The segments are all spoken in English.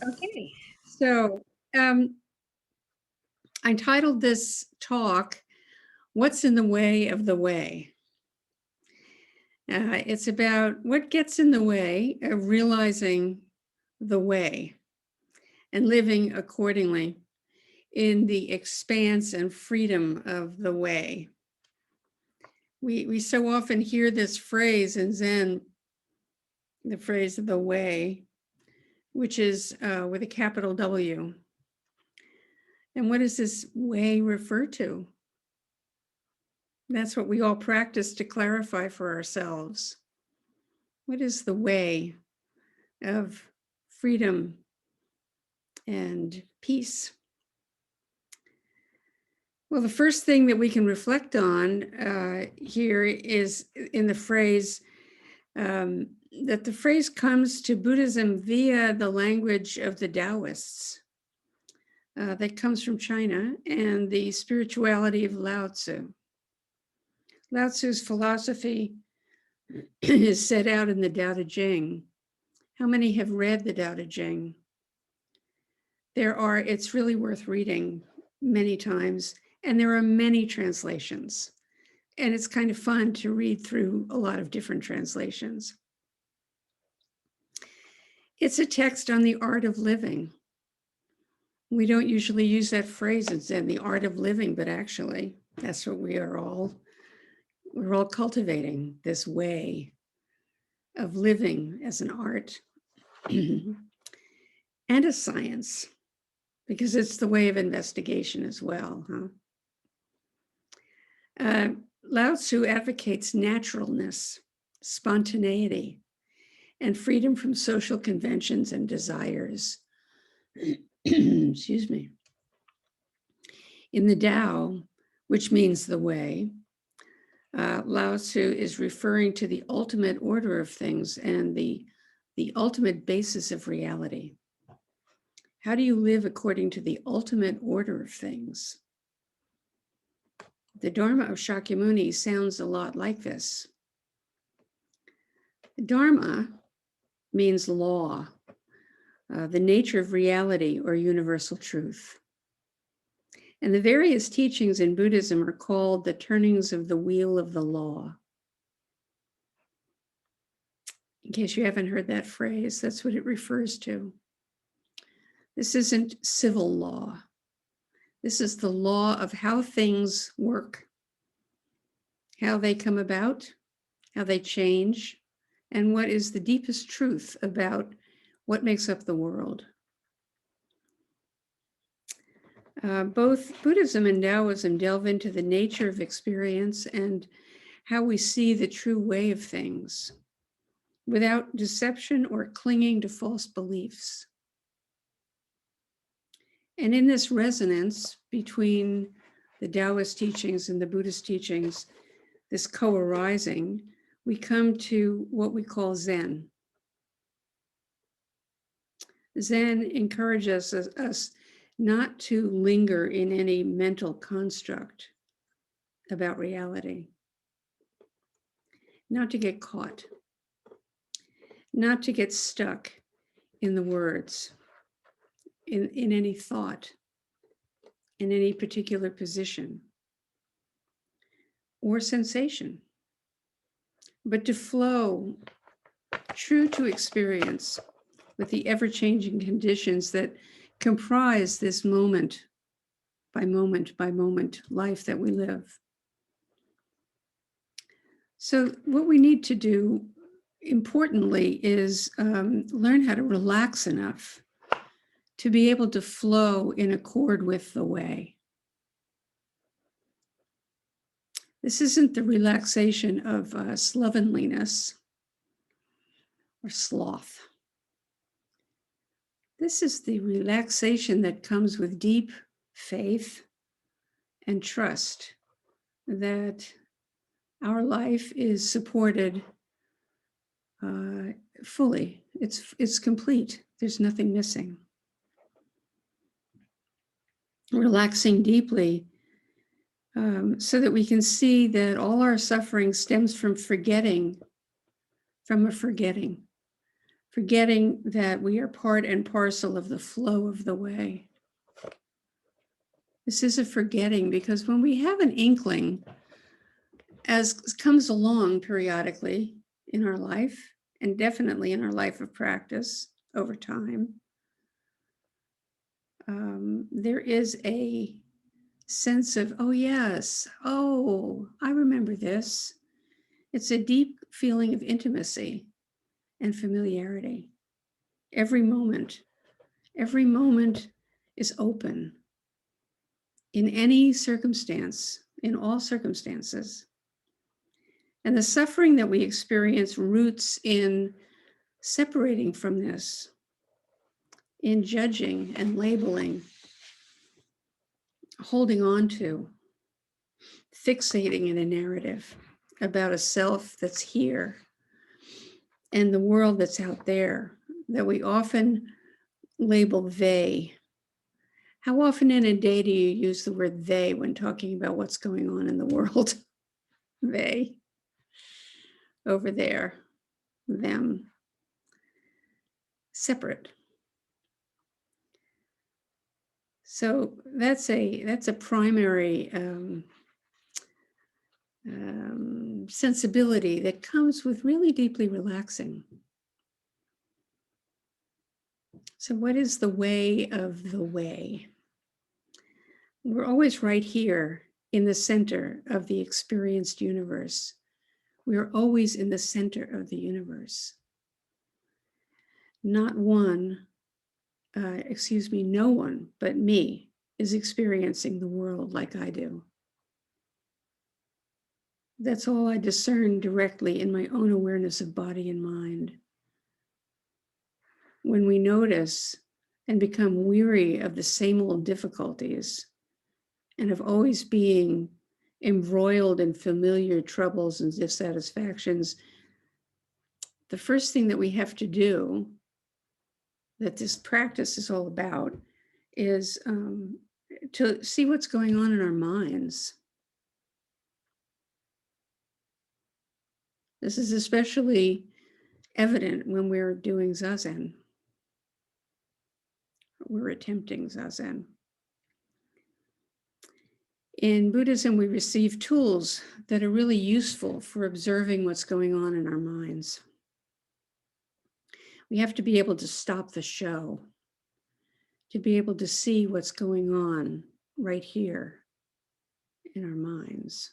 Okay, so um, I titled this talk, What's in the Way of the Way? It's about what gets in the way of realizing the way and living accordingly in the expanse and freedom of the way. We so often hear this phrase in Zen, the phrase of the way, which is with a capital W. And what does this way refer to? That's what we all practice to clarify for ourselves. What is the way of freedom and peace? Well, the first thing that we can reflect on here is in the phrase that the phrase comes to Buddhism via the language of the Taoists. That comes from China and the spirituality of Lao Tzu. Lao Tzu's philosophy is set out in the Tao Te Ching. How many have read the Tao Te Ching? It's really worth reading many times, and there are many translations. And it's kind of fun to read through a lot of different translations. It's a text on the art of living. We don't usually use that phrase in Zen, the art of living, but actually, that's what we're all cultivating, this way of living as an art and a science, because it's the way of investigation as well. Lao Tzu advocates naturalness, spontaneity, and freedom from social conventions and desires. Excuse me. In the Tao, which means the way, Lao Tzu is referring to the ultimate order of things and the ultimate basis of reality. How do you live according to the ultimate order of things? The Dharma of Shakyamuni sounds a lot like this. Dharma means law, the nature of reality or universal truth. And the various teachings in Buddhism are called the turnings of the wheel of the law. In case you haven't heard that phrase, that's what it refers to. This isn't civil law. This is the law of how things work, how they come about, how they change, and what is the deepest truth about what makes up the world. Both Buddhism and Taoism delve into the nature of experience and how we see the true way of things without deception or clinging to false beliefs. And in this resonance between the Taoist teachings and the Buddhist teachings, this co-arising, we come to what we call Zen. Zen encourages us not to linger in any mental construct about reality, not to get caught, not to get stuck in the words, in any thought, in any particular position or sensation, but to flow true to experience with the ever-changing conditions that comprise this moment by moment life that we live. So what we need to do, importantly, is learn how to relax enough to be able to flow in accord with the way. This isn't the relaxation of slovenliness or sloth. This is the relaxation that comes with deep faith and trust that our life is supported fully. It's complete. There's nothing missing. Relaxing deeply so that we can see that all our suffering stems from a forgetting forgetting that we are part and parcel of the flow of the way. This is a forgetting, because when we have an inkling, as comes along periodically in our life, and definitely in our life of practice over time, there is a sense of, oh yes, oh, I remember this. It's a deep feeling of intimacy and familiarity. Every moment is open in any circumstance, in all circumstances. And the suffering that we experience roots in separating from this, in judging and labeling, holding on to, fixating in a narrative about a self that's here and the world that's out there that we often label they. How often in a day do you use the word they when talking about what's going on in the world? They, over there, them, separate. So that's a primary sensibility that comes with really deeply relaxing. So what is the way of the way? We're always right here in the center of the experienced universe. We are always in the center of the universe. No one but me is experiencing the world like I do. That's all I discern directly in my own awareness of body and mind. When we notice and become weary of the same old difficulties and of always being embroiled in familiar troubles and dissatisfactions, the first thing that we have to do, that this practice is all about, is to see what's going on in our minds. This is especially evident when we're doing Zazen. We're attempting Zazen. In Buddhism, we receive tools that are really useful for observing what's going on in our minds. We have to be able to stop the show, to be able to see what's going on right here in our minds,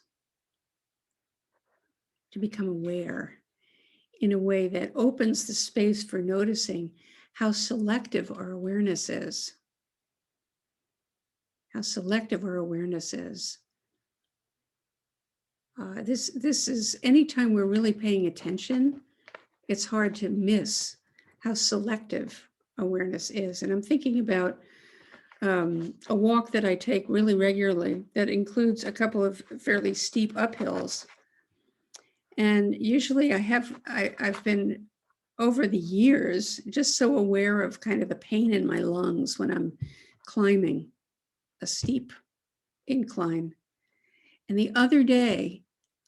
to become aware in a way that opens the space for noticing how selective our awareness is. How selective our awareness is. This is, anytime we're really paying attention, it's hard to miss how selective awareness is. And I'm thinking about a walk that I take really regularly that includes a couple of fairly steep uphills. And usually I've been over the years just so aware of kind of the pain in my lungs when I'm climbing a steep incline. And the other day,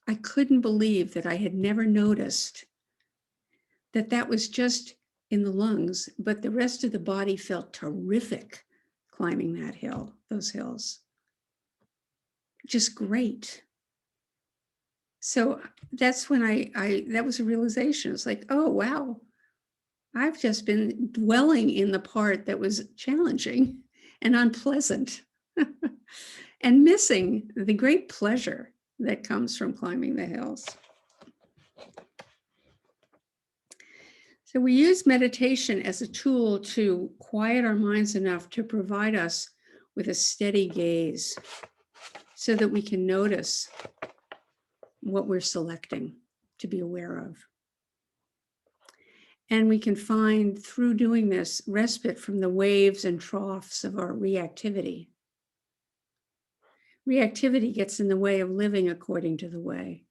I couldn't believe that I had never noticed that was just in the lungs, but the rest of the body felt terrific climbing that hill, those hills. Just great. So that's when that was a realization. It's like, oh, wow, I've just been dwelling in the part that was challenging and unpleasant and missing the great pleasure that comes from climbing the hills. So we use meditation as a tool to quiet our minds enough to provide us with a steady gaze so that we can notice what we're selecting to be aware of. And we can find, through doing this, respite from the waves and troughs of our reactivity. Reactivity gets in the way of living according to the way.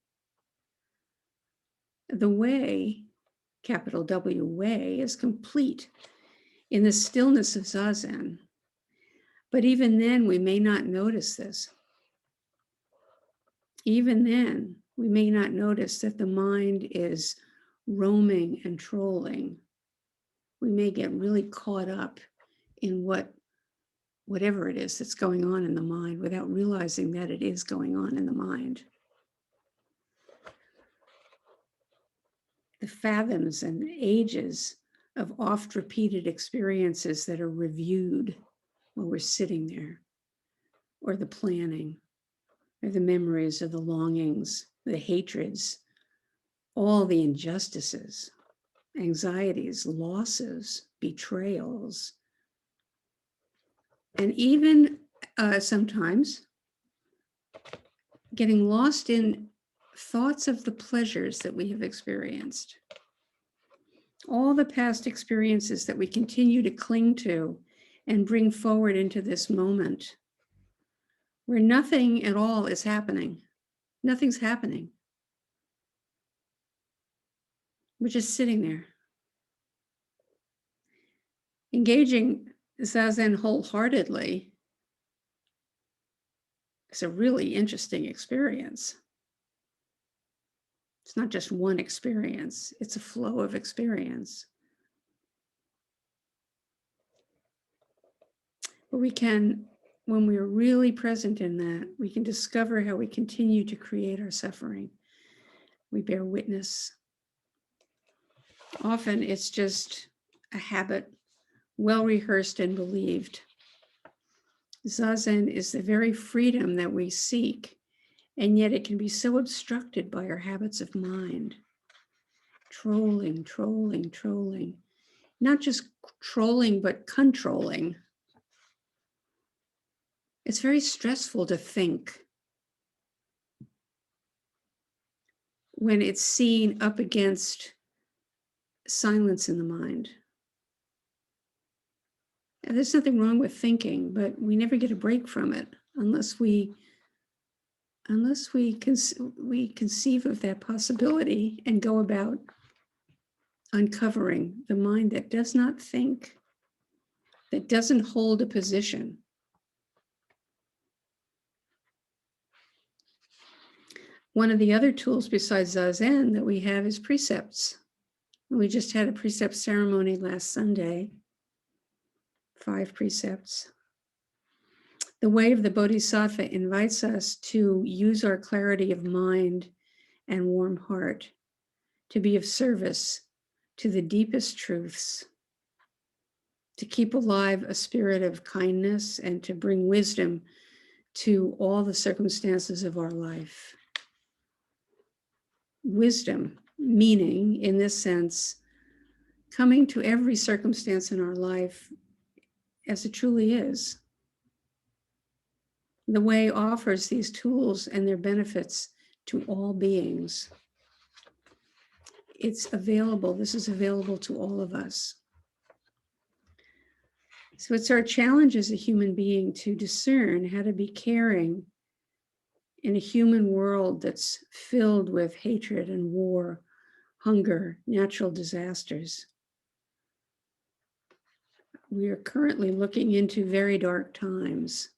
The way, capital W, way, is complete in the stillness of Zazen. But even then, we may not notice this. Even then, we may not notice that the mind is roaming and trolling we may get really caught up in whatever it is that's going on in the mind without realizing that it is going on in the mind. The fathoms and ages of oft repeated experiences that are reviewed while we're sitting there, or the planning, or the memories, or the longings, the hatreds, all the injustices, anxieties, losses, betrayals, and even sometimes getting lost in thoughts of the pleasures that we have experienced. All the past experiences that we continue to cling to and bring forward into this moment where nothing at all is happening. Nothing's happening. We're just sitting there. Engaging Zazen wholeheartedly is a really interesting experience. It's not just one experience, it's a flow of experience. But we can, when we're really present in that, we can discover how we continue to create our suffering. We bear witness. Often it's just a habit, well rehearsed and believed. Zazen is the very freedom that we seek, and yet it can be so obstructed by our habits of mind. Trolling. Not just trolling, but controlling. It's very stressful to think when it's seen up against silence in the mind. And there's nothing wrong with thinking, but we never get a break from it unless we conceive of that possibility and go about uncovering the mind that does not think, that doesn't hold a position. One of the other tools besides Zazen that we have is Precepts. We just had a precept ceremony last Sunday, 5 precepts. The way of the Bodhisattva invites us to use our clarity of mind and warm heart to be of service to the deepest truths, to keep alive a spirit of kindness, and to bring wisdom to all the circumstances of our life. Wisdom, meaning, in this sense, coming to every circumstance in our life as it truly is. The way offers these tools and their benefits to all beings. It's available, this is available to all of us. So it's our challenge as a human being to discern how to be caring in a human world that's filled with hatred and war, hunger, natural disasters. We are currently looking into very dark times.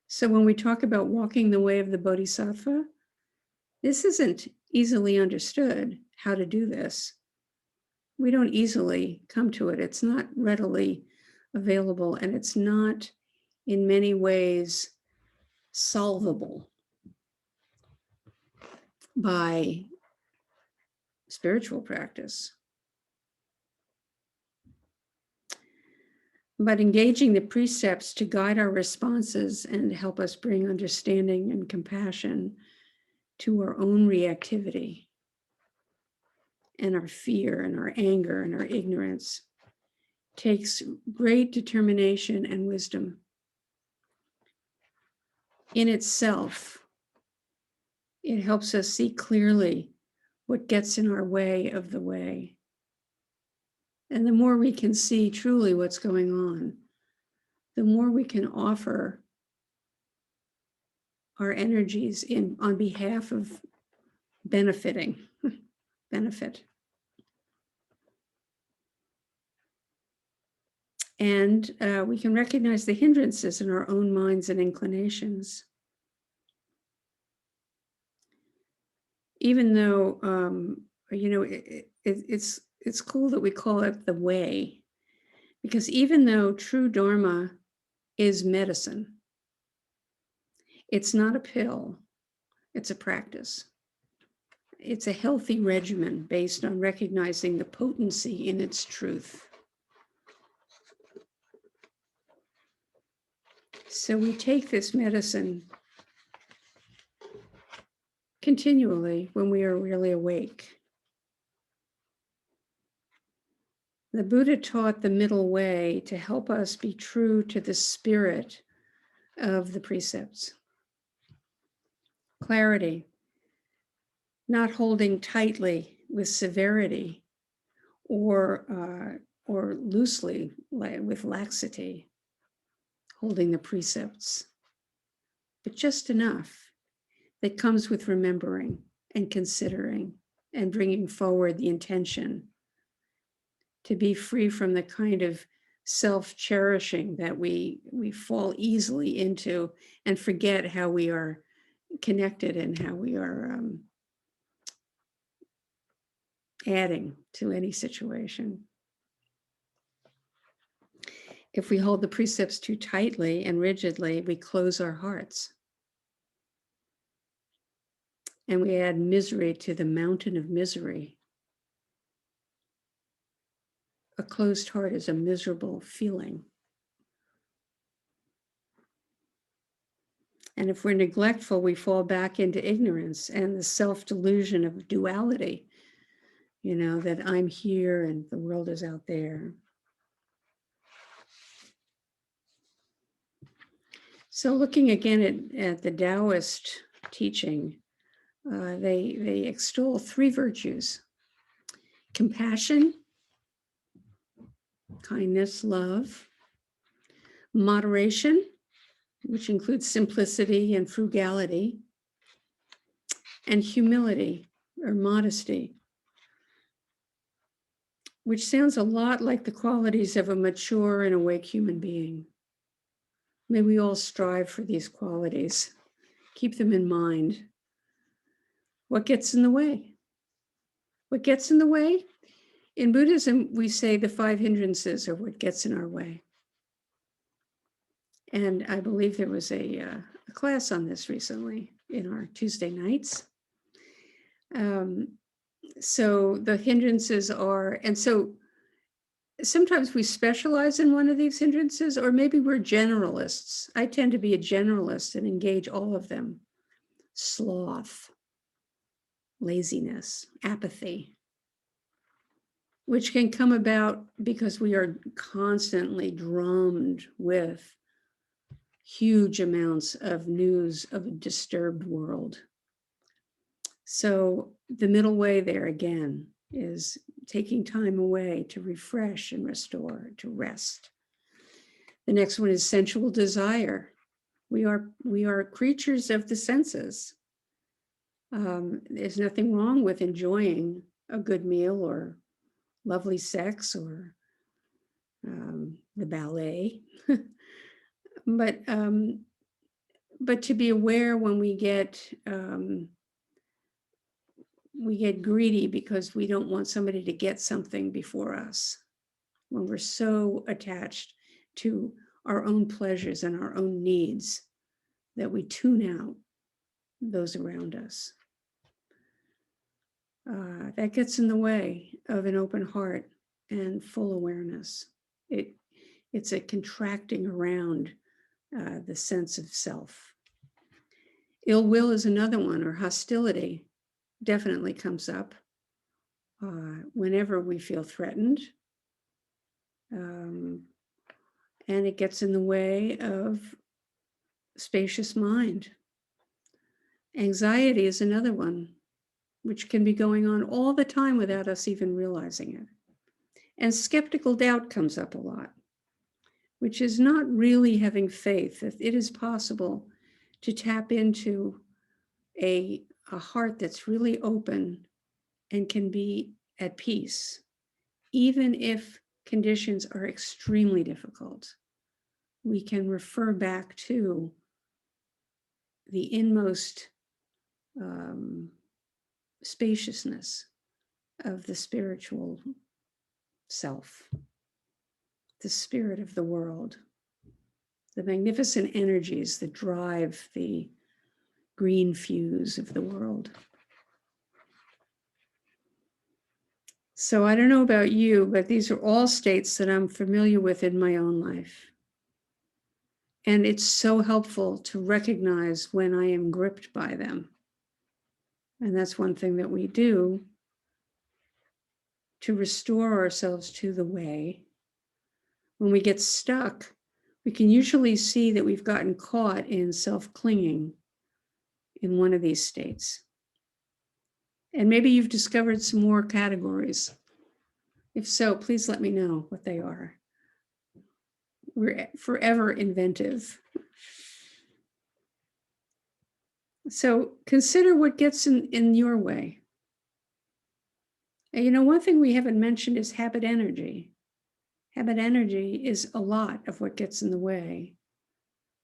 So when we talk about walking the way of the Bodhisattva, this isn't easily understood how to do this. We don't easily come to it. It's not readily available, and it's not in many ways solvable by spiritual practice. But engaging the precepts to guide our responses and help us bring understanding and compassion to our own reactivity and our fear and our anger and our ignorance takes great determination and wisdom. In itself, it helps us see clearly what gets in our way of the way. And the more we can see truly what's going on, the more we can offer our energies on behalf of benefit. And we can recognize the hindrances in our own minds and inclinations. Even though, it's it's cool that we call it the way, because even though true Dharma is medicine, it's not a pill, it's a practice. It's a healthy regimen based on recognizing the potency in its truth. So we take this medicine continually when we are really awake. The Buddha taught the middle way to help us be true to the spirit of the precepts. Clarity, not holding tightly with severity or loosely with laxity, holding the precepts, but just enough that comes with remembering and considering and bringing forward the intention to be free from the kind of self-cherishing that we fall easily into and forget how we are connected and how we are adding to any situation. If we hold the precepts too tightly and rigidly, we close our hearts. And we add misery to the mountain of misery. A closed heart is a miserable feeling. And if we're neglectful, we fall back into ignorance and the self-delusion of duality, that I'm here and the world is out there. So looking again at the Taoist teaching, they extol three virtues: compassion, kindness, love; moderation, which includes simplicity and frugality; and humility or modesty, which sounds a lot like the qualities of a mature and awake human being. May we all strive for these qualities. Keep them in mind. What gets in the way? What gets in the way? In Buddhism, we say the 5 hindrances are what gets in our way. And I believe there was a class on this recently in our Tuesday nights. So the hindrances are, and so sometimes we specialize in one of these hindrances, or maybe we're generalists. I tend to be a generalist and engage all of them. Sloth, laziness, apathy, which can come about because we are constantly drummed with huge amounts of news of a disturbed world. So the middle way there again is taking time away to refresh and restore, to rest. The next one is sensual desire. We are creatures of the senses. There's nothing wrong with enjoying a good meal or lovely sex or the ballet, but to be aware when we get greedy because we don't want somebody to get something before us, when we're so attached to our own pleasures and our own needs that we tune out those around us. That gets in the way of an open heart and full awareness. It's a contracting around the sense of self. Ill will is another one, or hostility definitely comes up whenever we feel threatened. And it gets in the way of spacious mind. Anxiety is another one, which can be going on all the time without us even realizing it. And skeptical doubt comes up a lot, which is not really having faith that it is possible to tap into a heart that's really open and can be at peace, even if conditions are extremely difficult. We can refer back to the inmost spaciousness of the spiritual self, the spirit of the world, the magnificent energies that drive the green fuse of the world. So I don't know about you, but these are all states that I'm familiar with in my own life. And it's so helpful to recognize when I am gripped by them. And that's one thing that we do to restore ourselves to the way. When we get stuck, we can usually see that we've gotten caught in self-clinging in one of these states. And maybe you've discovered some more categories. If so, please let me know what they are. We're forever inventive. So consider what gets in your way. And you know, one thing we haven't mentioned is habit energy. Habit energy is a lot of what gets in the way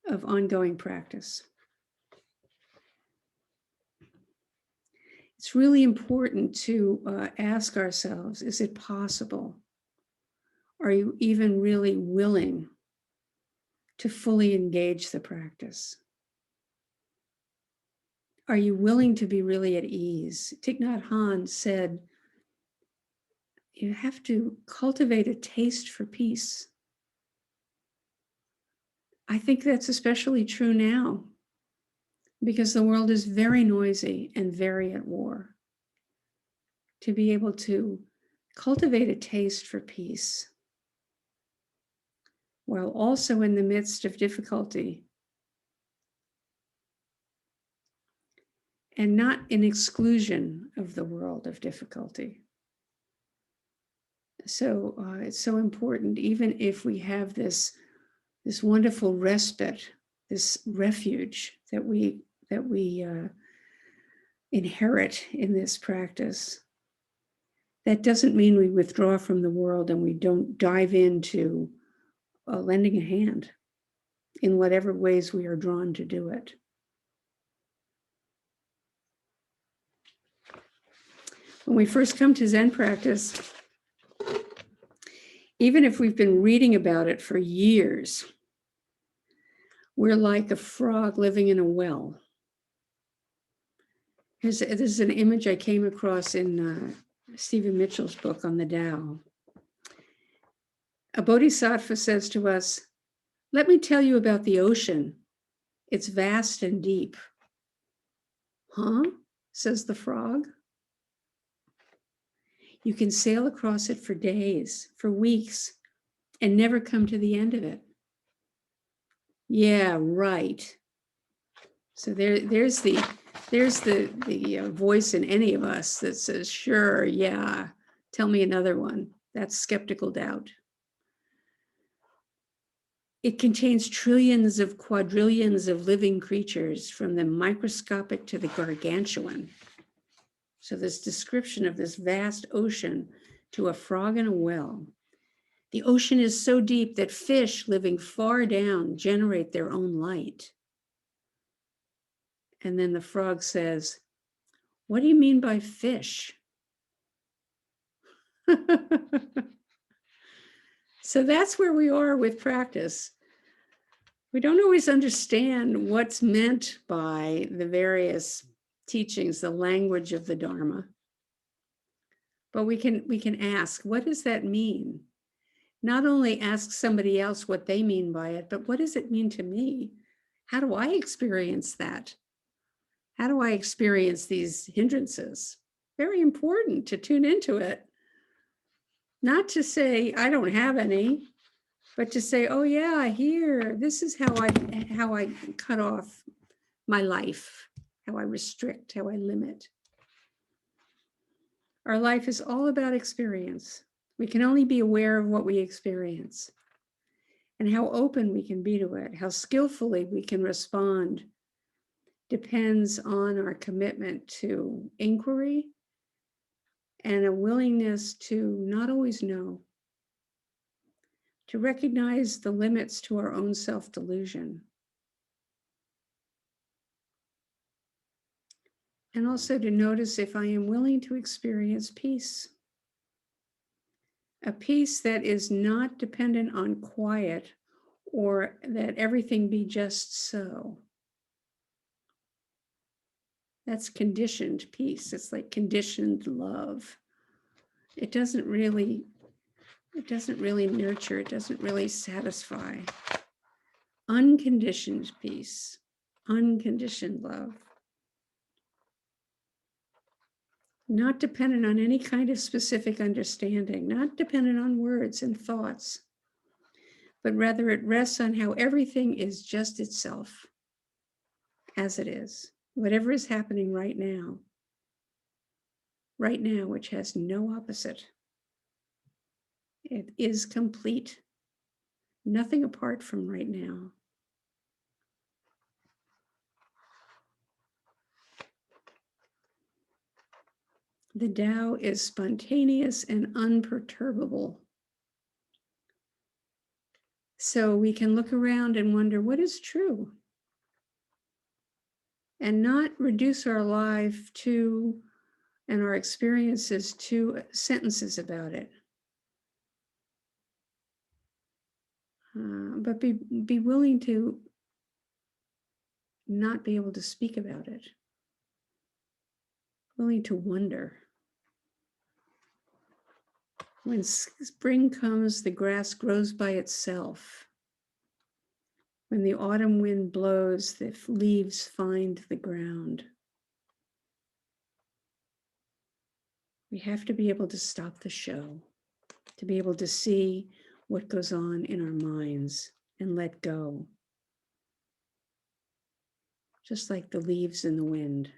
of ongoing practice. It's really important to ask ourselves, is it possible? Are you even really willing to fully engage the practice? Are you willing to be really at ease? Thich Nhat Hanh said, you have to cultivate a taste for peace. I think that's especially true now because the world is very noisy and very at war. To be able to cultivate a taste for peace while also in the midst of difficulty and not in exclusion of the world of difficulty. So it's so important, even if we have this wonderful respite, this refuge that we inherit in this practice. That doesn't mean we withdraw from the world and we don't dive into lending a hand in whatever ways we are drawn to do it. When we first come to Zen practice, even if we've been reading about it for years, we're like a frog living in a well. This is an image I came across in Stephen Mitchell's book on the Tao. A bodhisattva says to us, let me tell you about the ocean. It's vast and deep. Huh? Says the frog. You can sail across it for days, for weeks, and never come to the end of it. Yeah, right. So there's the voice in any of us that says, sure, yeah, tell me another one. That's skeptical doubt. It contains trillions of quadrillions of living creatures, from the microscopic to the gargantuan. So this description of this vast ocean to a frog in a well. The ocean is so deep that fish living far down generate their own light. And then the frog says, what do you mean by fish? So that's where we are with practice. We don't always understand what's meant by the various teachings, the language of the Dharma. But we can ask, what does that mean? Not only ask somebody else what they mean by it, but what does it mean to me? How do I experience that? How do I experience these hindrances? Very important to tune into it. Not to say, I don't have any, but to say, oh yeah, here, this is how I cut off my life, how I restrict, how I limit. Our life is all about experience. We can only be aware of what we experience and how open we can be to it, how skillfully we can respond depends on our commitment to inquiry and a willingness to not always know, to recognize the limits to our own self-delusion. And also to notice if I am willing to experience peace. a peace that is not dependent on quiet or that everything be just so. That's conditioned peace. It's like conditioned love. It doesn't really nurture, it doesn't really satisfy. Unconditioned peace, unconditioned love. Not dependent on any kind of specific understanding, not dependent on words and thoughts, but rather it rests on how everything is just itself, as it is. Whatever is happening right now, which has no opposite. It is complete. Nothing apart from right now. The Tao is spontaneous and unperturbable. So we can look around and wonder what is true and not reduce our life to and our experiences to sentences about it. But be willing to not be able to speak about it. Willing to wonder. When spring comes, the grass grows by itself. When the autumn wind blows, the leaves find the ground. We have to be able to stop the show, to be able to see what goes on in our minds and let go. Just like the leaves in the wind.